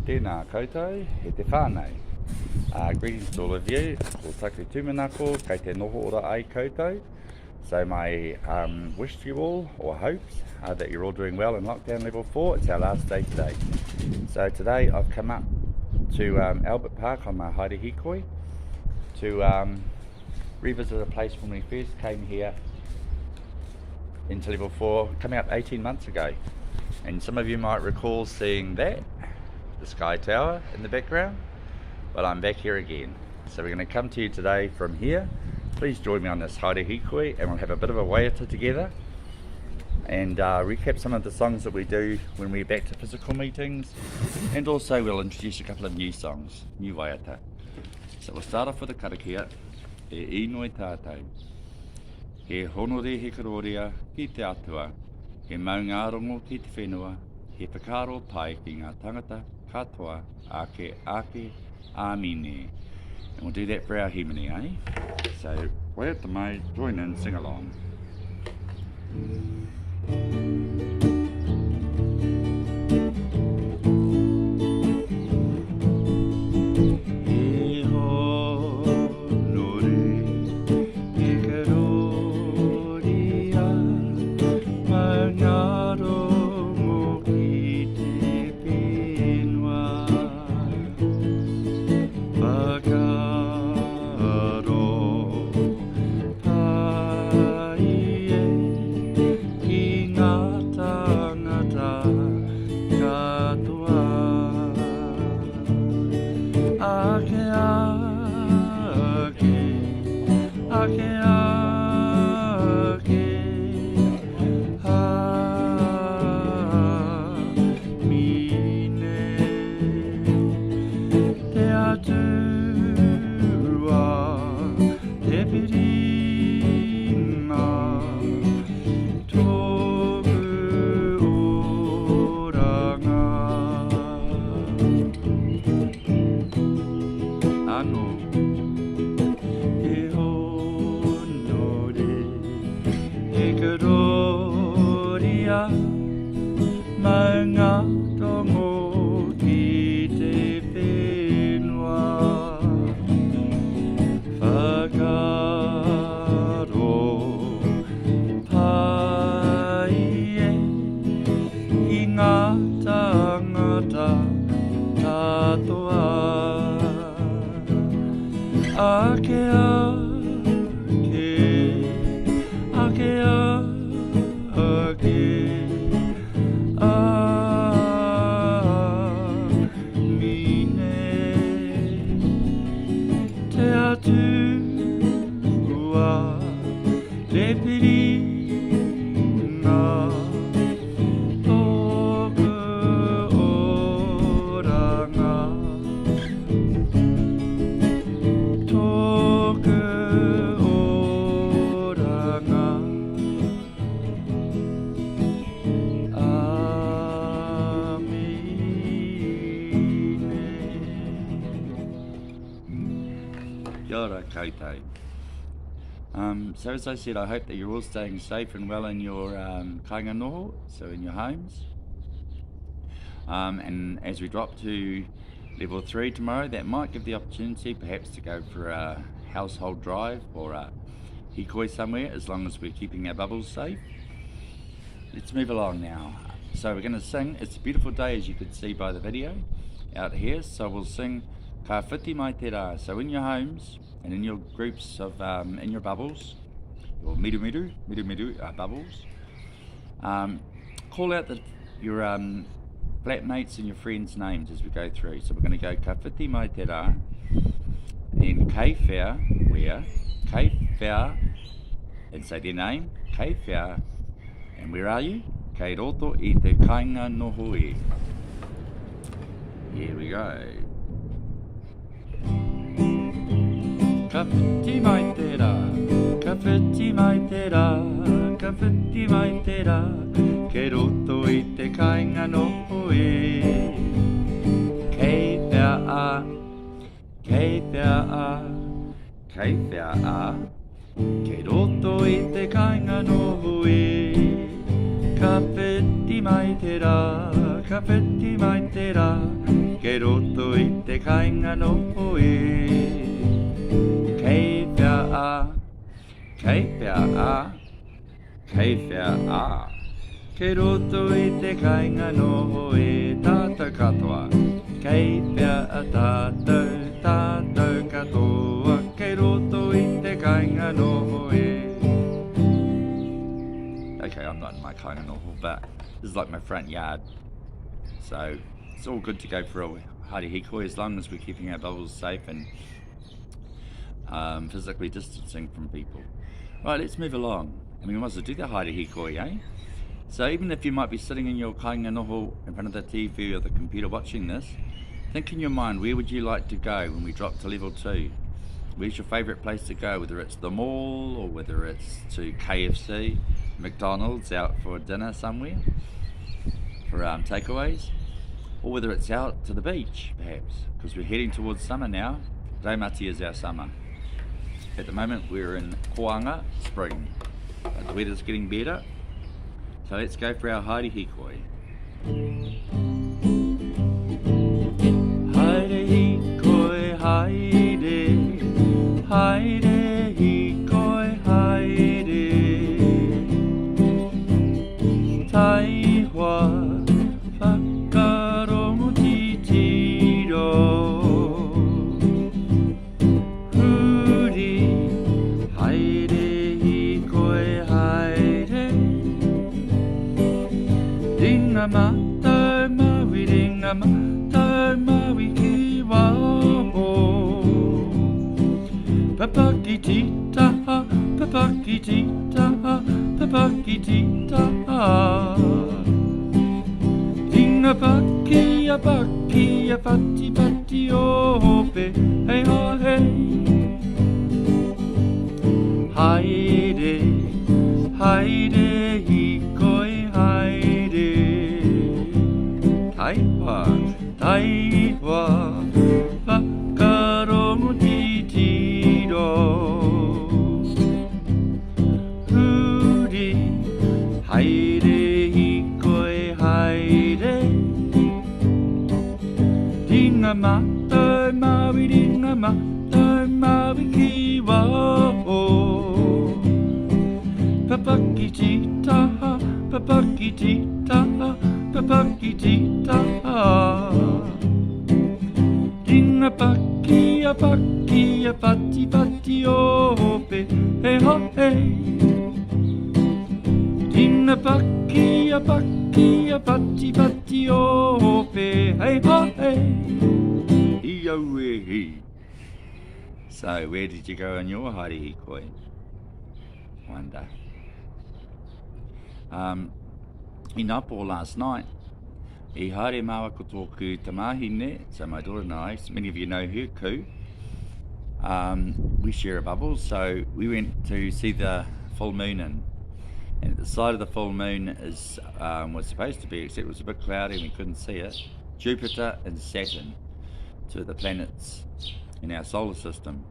Tēnā koutou, he te whānau. Greetings to all of you, ko taku tūmanako, kei te noho ora ai koutou. So my wish to you all, or hopes, that you're all doing well in lockdown level 4. It's our last day today. So today I've come up to Albert Park on my haere hikoi to revisit a place when we first came here into level 4, coming up 18 months ago. And some of you might recall seeing that, the Sky Tower in the background. Well, I'm back here again. So we're going to come to you today from here. Please join me on this haere hikoi and we'll have a bit of a waiata together and recap some of the songs that we do when we're back to physical meetings, and also we'll introduce a couple of new songs, new waiata. So we'll start off with a karakia, e inoi tātou. He honore he karoria ki te atua, he maunga rongo ki te whenua, he whakaro pai ki ngā tangata katoa ake amine. And we'll do that for our himene, eh? So, waiata mai, join in, sing along. So as I said, I hope that you're all staying safe and well in your kāinga noho, so in your homes. And as we drop to level 3 tomorrow, that might give the opportunity perhaps to go for a household drive or a hikoi somewhere, as long as we're keeping our bubbles safe. Let's move along now. So we're going to sing It's a Beautiful Day, as you could see by the video out here. So we'll sing Ka whiti mai te rā. So in your homes and in your groups of, in your bubbles, or miru bubbles, call out your flatmates and your friends' names as we go through. So we're going to go Ka whiti mai te rā, then kei whea, where, kei whea, and say their name, kei whea, and where are you? Kei roto I te kāinga noho e. Here we go. Ka whiti mai te rā, ka whiti mai te rā, ka whiti mai te rā, ke roto I te kāinga noho e. Kei whea a, kei whea a, kei whea a, ke roto I te kāinga noho e. Ka whiti mai te rā, ka whiti mai te rā, ke ke roto I te kainga noho e. Kei pia a, kei pia a, kei pia a. Ke roto I te kainga noho e tātou katoa. Kei pia a tātou, tātou katoa. Ke roto I te kainga noho e. Okay, I'm not in my kainga noho, but this is like my front yard. So it's all good to go for a haere hikoi as long as we're keeping our bubbles safe and physically distancing from people. Right, let's move along. And we might as well do the haere hikoi, eh? So even if you might be sitting in your kainga noho in front of the TV or the computer watching this, think in your mind, where would you like to go when we drop to level 2? Where's your favourite place to go, whether it's the mall or whether it's to KFC, McDonald's, out for dinner somewhere, for takeaways, or whether it's out to the beach, perhaps, because we're heading towards summer now. Raumati is our summer. At the moment we're in Koanga, spring, but the weather's getting better, so let's go for our haere hikoi. Haere hikoi, haere, haere hikoi, haere, taiwa, whakarongo titiro, huri, haere hikoi, haere, ringa matau maui, ringa matau maui ki waho. Papakitita, papakitita, papakitita. Tinga paki, a paki, a pati pati ope, hey ho hey. Haere, haere hikoi, haere. Taiwa, taiwa, whakarongo titiro. Huri, haere hikoi, haere. Ringa matau maui, ringa matau maui ki waho. Papakitita, papakitita, papakitita. Ringa paki, a pati pati ope, hey ho hey. Ringa paki, a pati pati ope, hey ho hey. Iyo-wee-hee. So where did you go on your haere hikoi? Wonder. In Upper last night, I haere mawa ko tōku tamahine, so my daughter and I, many of you know her, Ku. We share a bubble, so we went to see the full moon, and at the side of the full moon is was supposed to be, except it was a bit cloudy and we couldn't see it, Jupiter and Saturn, two of the planets in our solar system.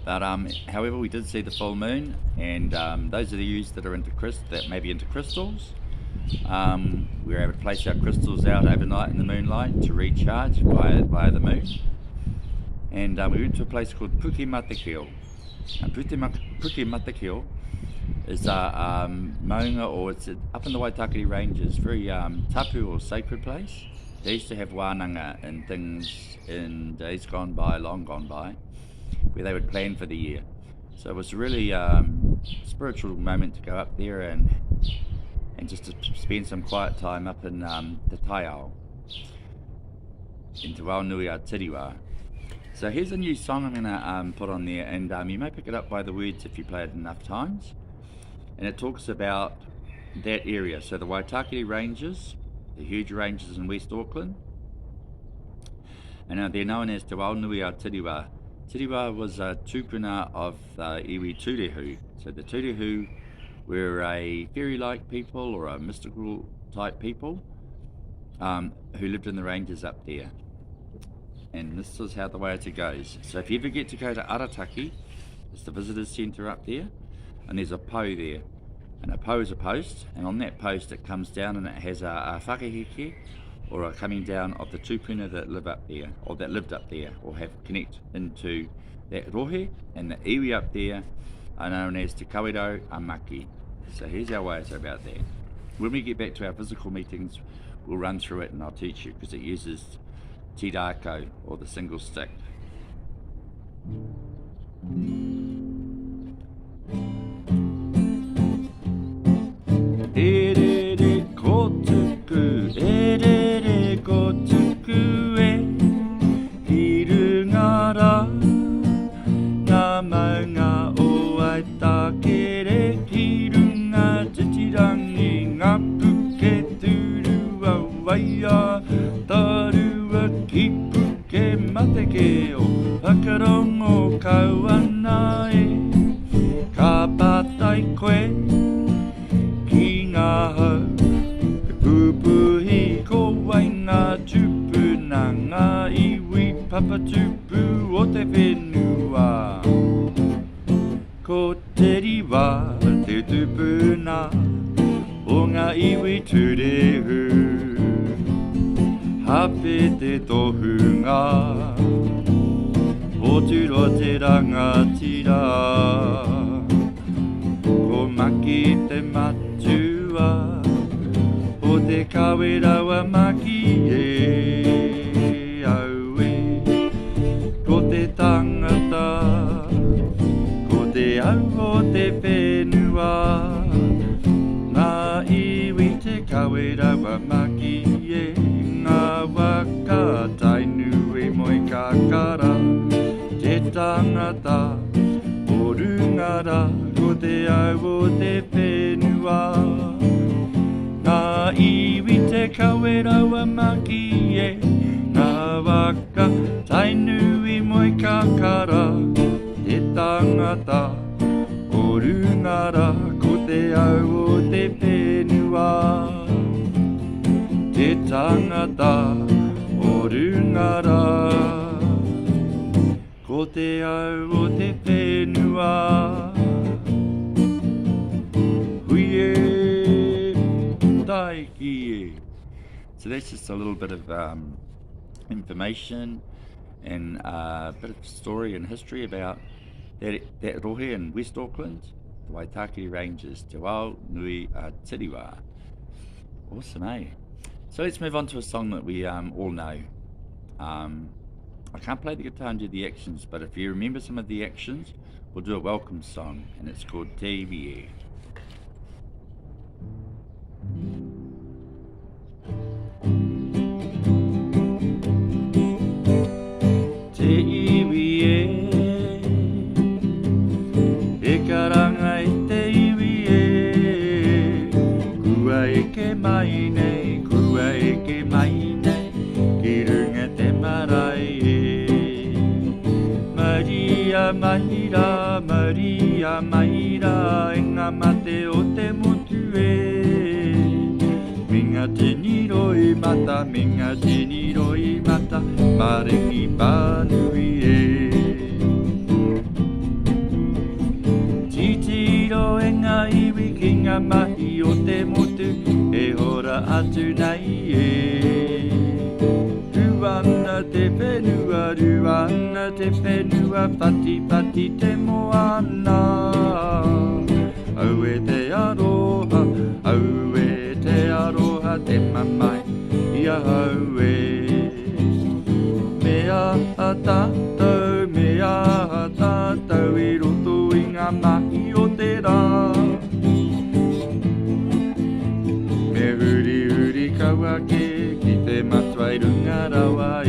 But however, we did see the full moon, and those of you that are into that may be into crystals, we were able to place our crystals out overnight in the moonlight to recharge via the moon. And we went to a place called Pukematahio. Pukematahio is a maunga, or it's up in the Waitakere Ranges, very tapu or sacred place. They used to have wānanga and things in days gone by, long gone by, where they would plan for the year. So it was a really spiritual moment to go up there and just to spend some quiet time up in the Taiao, in Te Waunui a Tiriwa. So here's a new song I'm going to put on there, and you may pick it up by the words if you play it enough times. And it talks about that area, so the Waitakere Ranges, the huge ranges in West Auckland, and they're known as Te Waunui a Tiriwa. Tiriwa was a tupuna of iwi Turehu. So the Turehu were a fairy-like people, or a mystical type people, who lived in the ranges up there. And this is how the waiata goes. So if you ever get to go to Arataki, it's the visitors centre up there, and there's a pou there. And a pou is a post, and on that post it comes down and it has a whakaheke, or are coming down of the tupuna that live up there, or that lived up there, or have connect into that rohe, and the iwi up there are known as Te Kawero Amaki. So here's our ways about that. When we get back to our physical meetings, we'll run through it and I'll teach you, because it uses te rākau, or the single stick. E re re ko tuku, e re re ko tuku e, hiru ngā rā, ngā maunga o ai tākere, hiru ngā titirangi, ngā puke turu a waia, tarua ki puke mateke o whakarongo kauana e, ka patai koe, ngā hau, he pupuhi ko wai ngā tupuna, ngā iwi papatupu o te whenua. Ko te riwa te tupuna o ngā iwi turehu, hape te tohunga o turo te rangatira, ko maki te matu o te kawerawa maki e aue, ko te tangata, ko te au o te whenua, ngā iwi te kawerawa maki e, ngā waka tainui moi kakara, te tangata, o rungara, ko te au o te whenua, ngā iwi te kawerawa maki e, ngā waka tainui moi kakara, te tangata, o rungara, ko te au o te whenua, te tangata, o rungara, ko te au o te whenua. So that's just a little bit of information and a bit of story and history about that rohe in West Auckland, the Waitakere Ranges, Te Wao Nui a Tiriwa. Awesome, eh? So let's move on to a song that we all know. I can't play the guitar and do the actions, but if you remember some of the actions, we'll do a welcome song, and it's called Te Iwi. Te iwi e karanga i te iwi e, kua eke mai nei, kua eke mai nei, ki runga te marae e. Maria Maira, Maria Maira, e ngā mate o te motu e, minga te niroi mata, minga te niroi mata, marengi pānui e. Titiro e ngā iwi ki ngā mahi o te motu, e hora atu nei e. Ruana te whenua, ruana te whenua, pati pati te moana. Au e te aroha, au e te aroha, te mamai, ia au e. Mea a tātou, mea a tātou, i roto i ngā mahi o te rā. Me huri huri kaua ke, ki te matuai runga rawa e.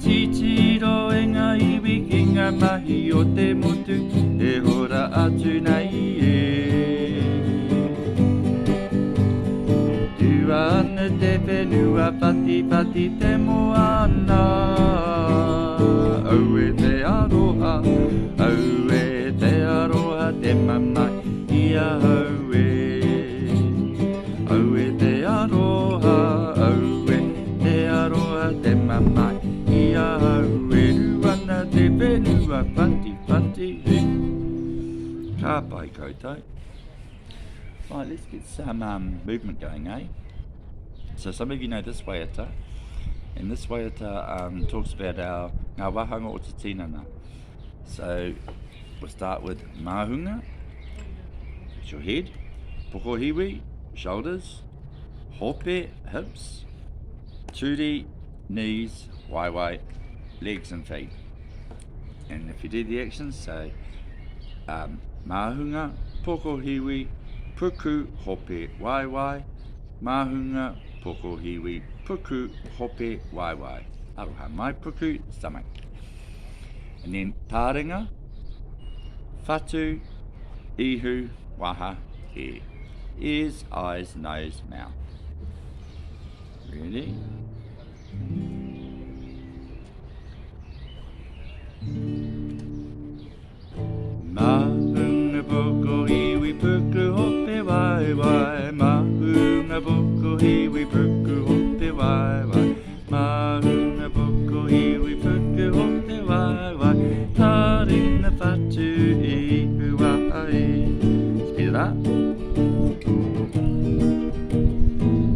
Titiro e ngā iwi ki ngā mahi o te motu, e hora atu nei e. Tuana te whenua, pati pati te moana. Au e te aroha, au e te aroha, te mamai, ia au e. Au e te aroha, au e te aroha, te mamai, ia au e. Ruana te whenua, pati pati he. Ka pai koutou. Right, let's get some movement going, eh? So some of you know this waiata, and this waiata talks about our ngā wahanga o te tinana. So we'll start with mahunga, it's your head, pokohiwi, shoulders, hope, hips, turi, knees, waiwai, legs and feet. And if you do the actions, so mahunga, pokohiwi, puku, hope, waiwai, mahunga, pokohiwi, puku, hope, waiwai. Aroha mai puku, stomach. And then taringa, fatu, ihu, waha, hair. Ears, eyes, nose, mouth. Ready? Mahunga pokohiwi, puku, hope, waiwai. Mahunga pokohiwi, puku, hope, waiwai. Mahunga pokohiwi, puku, hope, waiwai. Taringa fatu, ihu, waha, hair. Speed it up.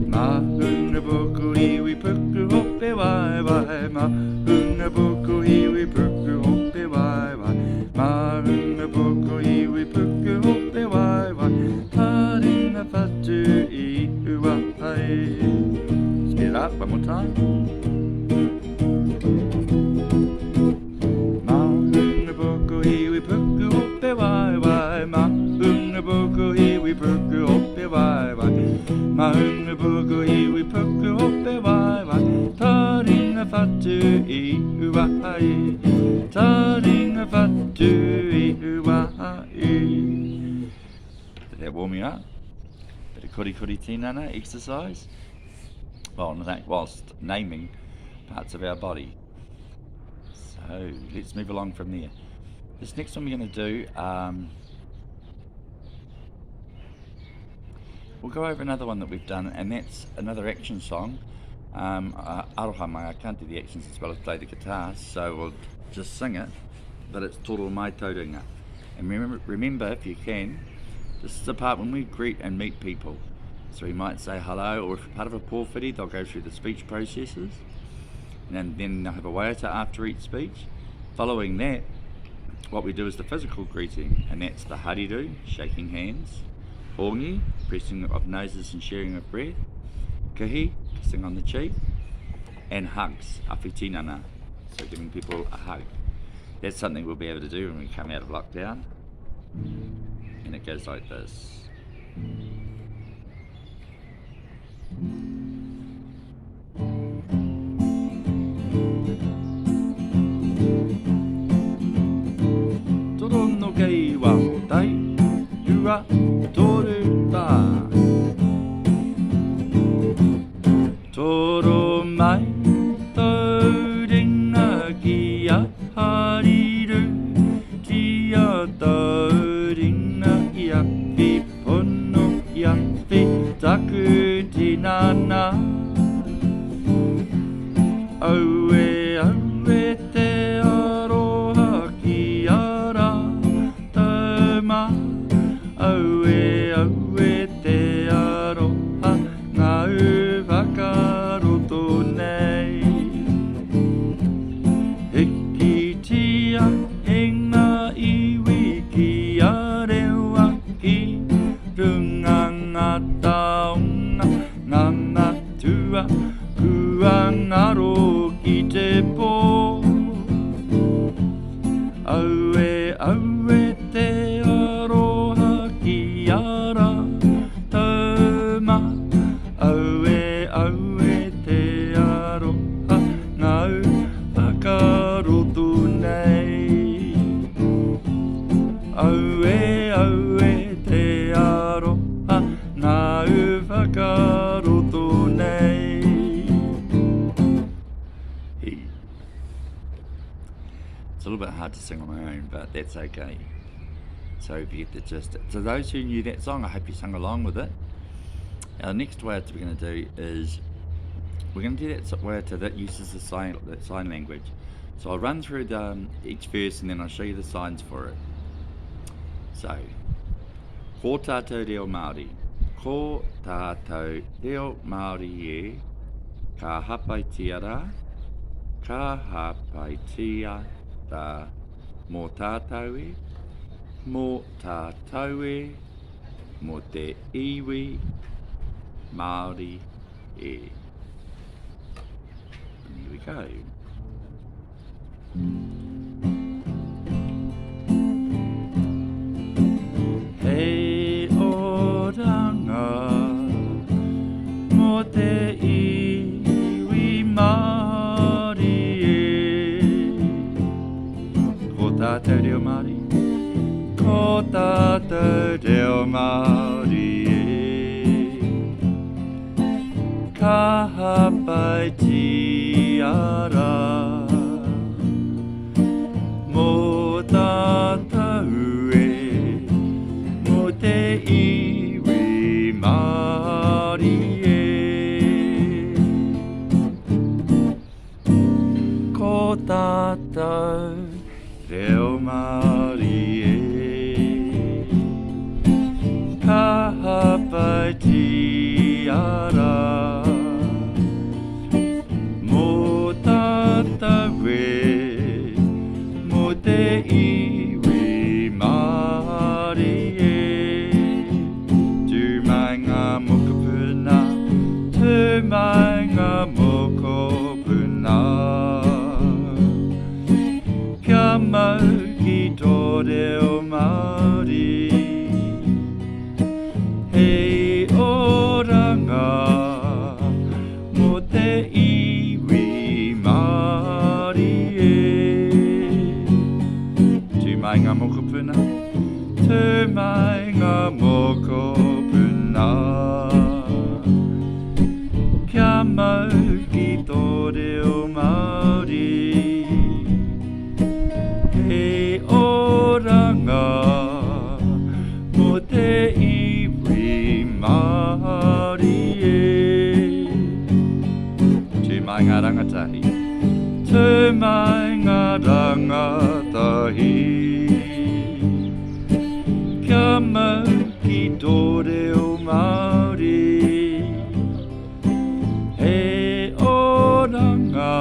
Mahunga pokohiwi, puku, hope, waiwai. Mahunga pokohiwi, puku, hope, waiwai. Mahunga pokohiwi, puku, hope, waiwai. Taringa fatu, ihu, waha, hair. Speed it up one more time. Mahunga pokohiwi, puku, hope, waiwai. Mahunga pokohiwi, puku, hope, waiwai. Mahunga pokohiwi, puku, hope, waiwai. Taringa fatu, ihu, waha, haer. Taringa fatu, ihu, waha, haer. Did that warm you up? Bit of kuri tinana exercise. Well, whilst naming parts of our body. So let's move along from there. This next one we're going to do, we'll go over another one that we've done, and that's another action song. Aroha mai, I can't do the actions as well as play the guitar, so we'll just sing it, but it's Toro mai tauranga. And remember, if you can, this is the part when we greet and meet people. So we might say hello, or if you're part of a pōwhiri, they'll go through the speech processes, and then they'll have a waiata after each speech. Following that, what we do is the physical greeting, and that's the hariru, shaking hands, hongi, pressing of noses and sharing of breath, kihi, kissing on the cheek, and hugs, awhi tinana, so giving people a hug. That's something we'll be able to do when we come out of lockdown, and it goes like this. Toro no kei wa tai ua toru ta. Toro mai tauringa ki a hariru, ki a tauringa i a pipono i a taku tinana. Aue aue te aroha ki ara tauma. Aue aue te aroha ngā whakaroto nei. Hiki tia he ngā iwi ki a rewa ki runga ngā taonga ngā tua kua ngaro ki te pō. Aue aue te aroha ki ara tauma. Aue aue te aroha ngā whakaroto nei. Aue aue te aroha ngā whakaroto nei. It's a little bit hard to sing on my own, but that's okay. So if you get the gist. To those who knew that song, I hope you sung along with it. Our next waiata we're going to do is, we're going to do that waiata that uses the sign language. So I'll run through each verse and then I'll show you the signs for it. So, Ko tātou reo Māori. Ko tātou reo Māori e ka hapaitia rā, ka hapaitia rā mō tātou e, mō tātou e, mō te iwi Māori e. And here we go. Hei oranga mō te iwi Māori e. Ko tātou reo Māori, ko tātou reo Māori e. Ka hapaitia rā mō tātou e, mō te iwi Māori e. Ko tātou reo Māori e. Ka hapaitia rā mō tātou e, mō te iwi Māori e. Tu mai ngā mokopuna, tu mai ngā mokopuna. Kia mau ki tō reo Māori. Hei oranga mō te iwi Māori e. Tu mai ngā mokopuna, tu mai ngā mokopuna. Kia mau ki tō reo Māori. Hei oranga mō te iwi Māori e. Tu mai ngā rangatahi, tu mai ngā rangatahi. Kia mau ki tō reo Māori. Hei oranga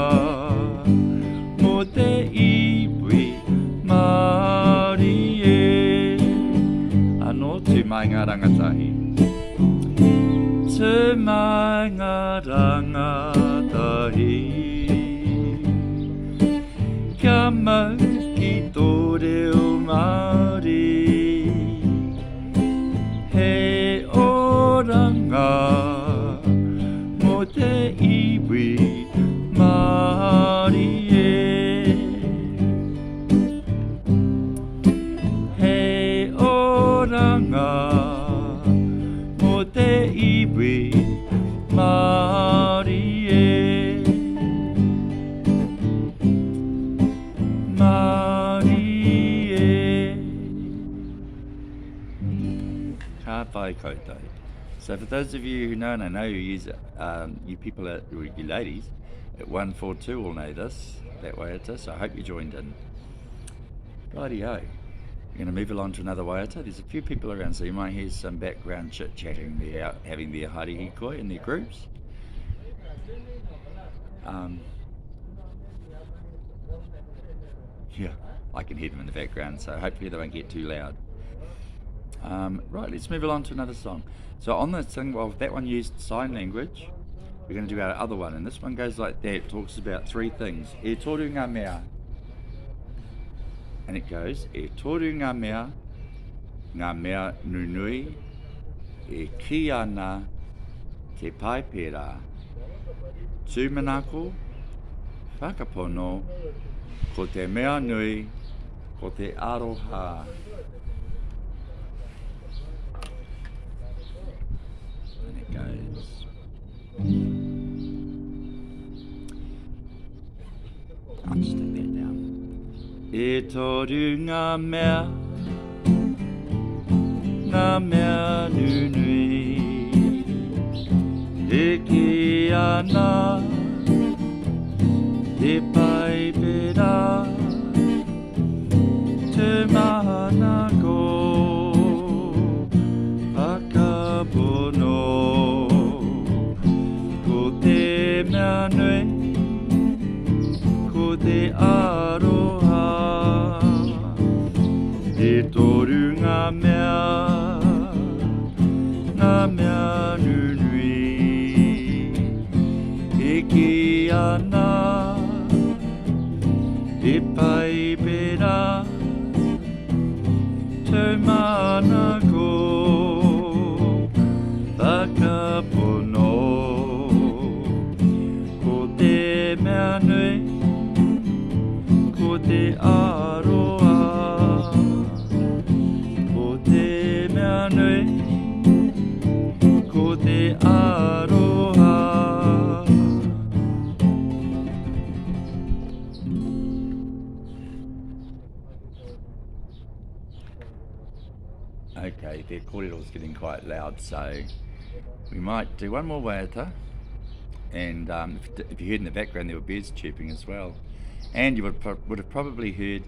mō te iwi Māori e. Anō, tu mai ngā rangatahi, tu mai ngā rangatahi. Kia mau ki tō reo Māori. Hei oranga mō te iwi Māori e. Hei oranga mō te iwi Māori e. Māori e. Ka pai koutou. So for those of you who know, and I know you people, you ladies, at 142 will know this, that waiata, so I hope you joined in. Rightio. We're going to move along to another waiata. There's a few people around, so you might hear some background chit-chatting. They're out having their haere hikoi in their groups. Yeah, I can hear them in the background, so hopefully they won't get too loud. Right, let's move along to another song. So on this thing, well, that one used sign language. We're going to do our other one, and this one goes like that. It talks about three things. E toru ngā mea. And it goes, e toru ngā mea nunui, e ki ana te paipera, tūmanako, whakapono, ko te mea nui, ko te aroha. And it goes. I'll just take that down. E toru ngā mea nunui, e ki ana te paipera, te manako, anu nui e ki ana e pai pera te mana ko whakapono ko te mea nui ko te aroa ko te mea nui ko te aroha. Okay, the kōrero's getting quite loud, so we might do one more waiata. And if you heard in the background, there were birds chirping as well. And you would have probably heard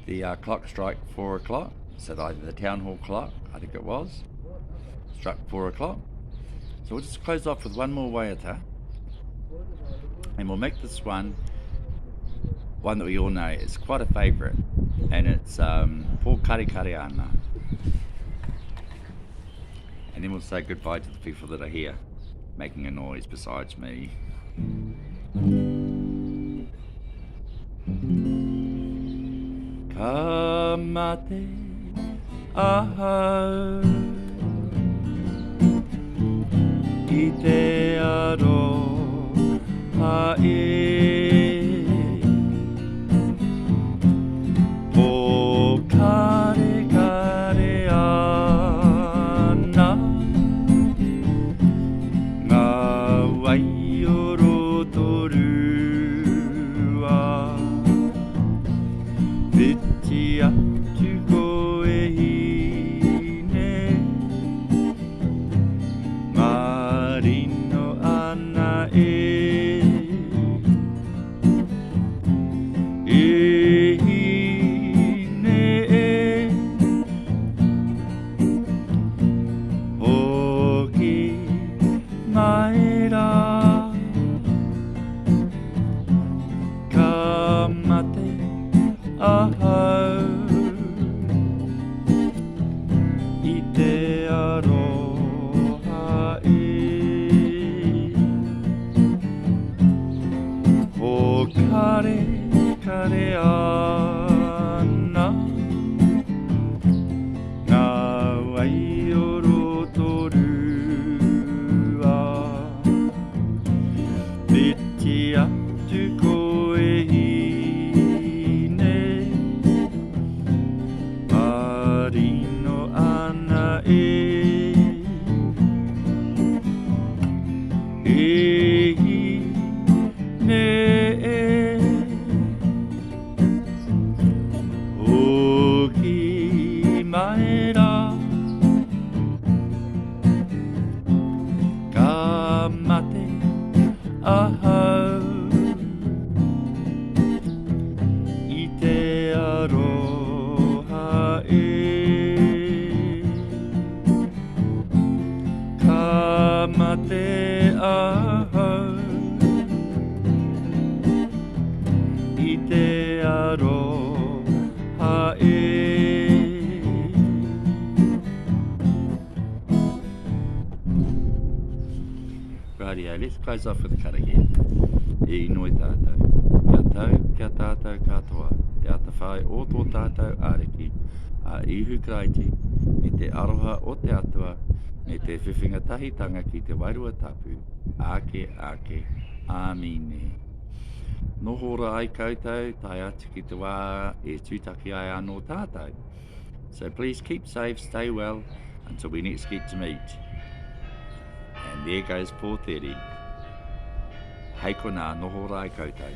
the clock strike 4 o'clock. So either the town hall clock, I think it was, struck 4 o'clock. So we'll just close off with one more waiata. And we'll make this one that we all know. It's quite a favourite. And it's Po Kare Kare Ana. And then we'll say goodbye to the people that are here making a noise besides me. Ka mate ahau I te aro hae Po kare kare ana ngā waioro toru a Whiti atu koe hine Marino ana hine Hoki mai rā Ka mate ahau I te aroha Ho kare kare ana Ngā waioro toru a Whiti atu koe hine Marino ana hine Hoki mai rā Ka mate ahau I te aroha Ka mate ahau I te aroha Rightio, let's close off with the karakia. I noi tātou. Kia tau, kia tātou katoa. Te ata whai o tō tātou āreki. A ihu kraiti, me te aroha o te atua, me te whiwhinga tahitanga ki te wairua tapu. Ake, ake, āmine. Nohora ai koutou, tai atu ki te wā e tūtaki ai anō tātou. So please keep safe, stay well, until we next get to meet. And there goes 4:30. Hei kona, nohora ai koutou.